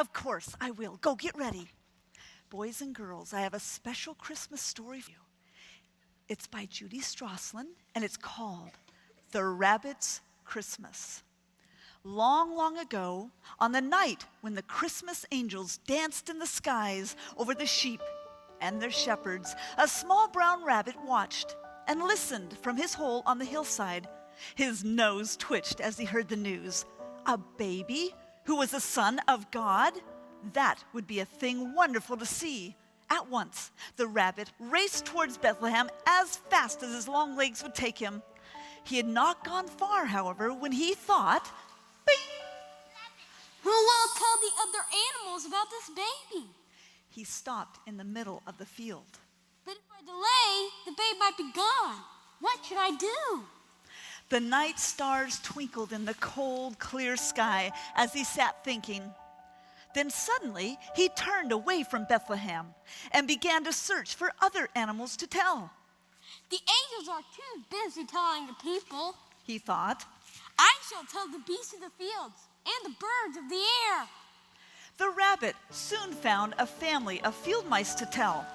Of course, I will. Go get ready. Boys and girls, I have a special Christmas story for you. It's by Judy Straalsund, and it's called The Rabbit's Christmas. Long, long ago, on the night when the Christmas angels danced in the skies over the sheep and their shepherds, a small brown rabbit watched and listened from his hole on the hillside. His nose twitched as he heard the news. A baby who was the son of God? That would be a thing wonderful to see. At once, the rabbit raced towards Bethlehem as fast as his long legs would take him. He had not gone far, however, when he thought, bing! Who will tell the other animals about this baby? He stopped in the middle of the field. But if I delay, the babe might be gone. What should I do? The night stars twinkled in the cold, clear sky as he sat thinking. Then suddenly, he turned away from Bethlehem and began to search for other animals to tell. The angels are too busy telling the people, he thought. I shall tell the beasts of the fields and the birds of the air. The rabbit soon found a family of field mice to tell.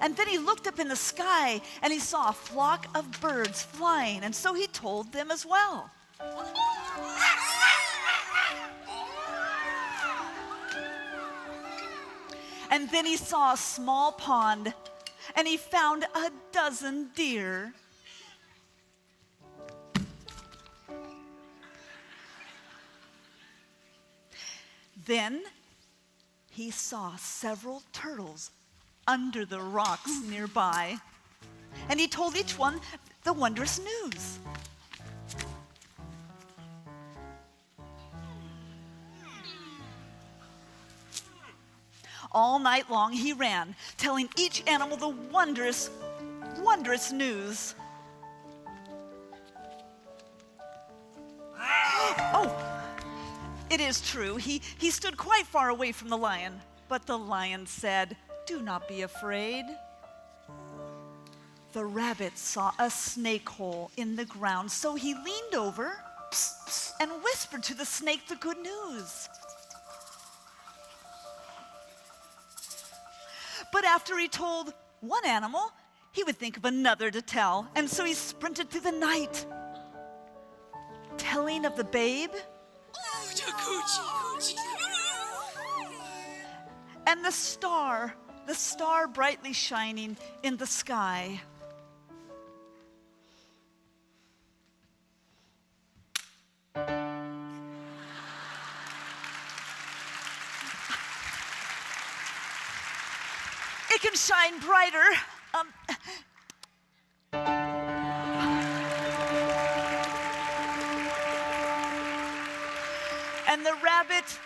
And then he looked up in the sky and he saw a flock of birds flying, and so he told them as well. And then he saw a small pond and he found a dozen deer. Then he saw several turtles under the rocks nearby, and he told each one the wondrous news. All night long he ran, telling each animal the wondrous, wondrous news. Oh, it is true. He stood quite far away from the lion, but the lion said, "Do not be afraid." The rabbit saw a snake hole in the ground, so he leaned over and whispered to the snake the good news. But after he told one animal, he would think of another to tell, and so he sprinted through the night, telling of the babe and the star brightly shining in the sky. It can shine brighter. And the rabbit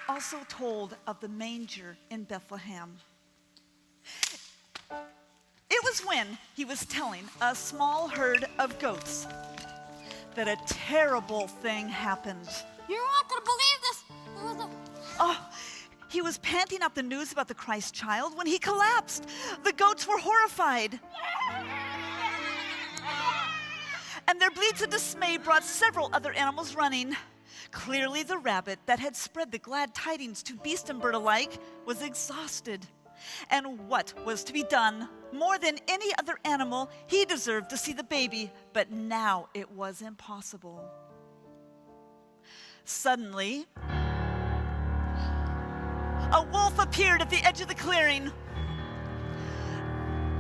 also told of the manger in Bethlehem. It was when he was telling a small herd of goats that a terrible thing happened. You're not going to believe this. He was panting out the news about the Christ child when he collapsed. The goats were horrified. And their bleats of dismay brought several other animals running. Clearly, the rabbit that had spread the glad tidings to beast and bird alike was exhausted. And what was to be done? More than any other animal, he deserved to see the baby, but now it was impossible. Suddenly, a wolf appeared at the edge of the clearing.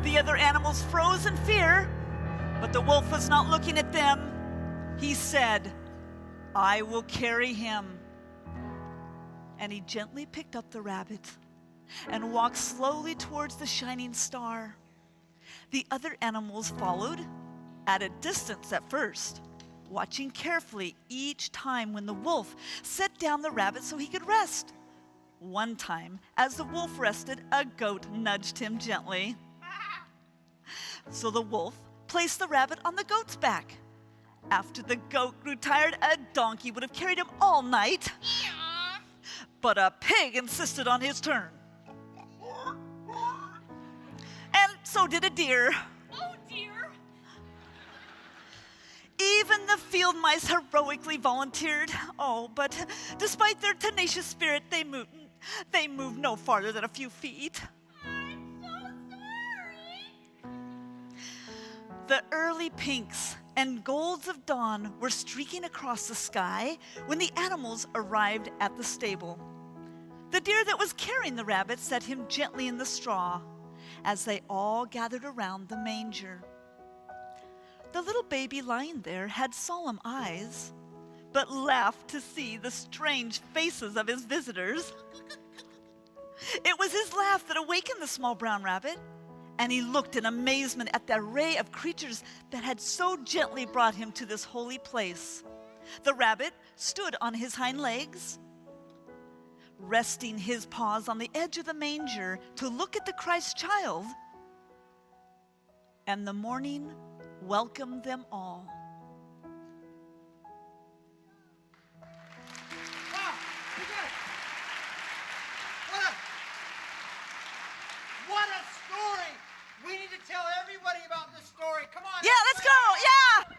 The other animals froze in fear, but the wolf was not looking at them. He said, "I will carry him." And he gently picked up the rabbit and walked slowly towards the shining star. The other animals followed at a distance at first, watching carefully each time when the wolf set down the rabbit so he could rest. One time, as the wolf rested, a goat nudged him gently. So the wolf placed the rabbit on the goat's back. After the goat grew tired, a donkey would have carried him all night. But a pig insisted on his turn. And so did a deer. Oh, dear. Even the field mice heroically volunteered. Oh, but despite their tenacious spirit, they moved no farther than a few feet. I'm so sorry. The early pinks and golds of dawn were streaking across the sky when the animals arrived at the stable. The deer that was carrying the rabbit set him gently in the straw as they all gathered around the manger. The little baby lying there had solemn eyes, but laughed to see the strange faces of his visitors. It was his laugh that awakened the small brown rabbit, and he looked in amazement at the array of creatures that had so gently brought him to this holy place. The rabbit stood on his hind legs, resting his paws on the edge of the manger to look at the Christ child, and the morning welcomed them all. Wow, you guys, what a story! We need to tell everybody about this story. Come on. Yeah, let's go. Yeah.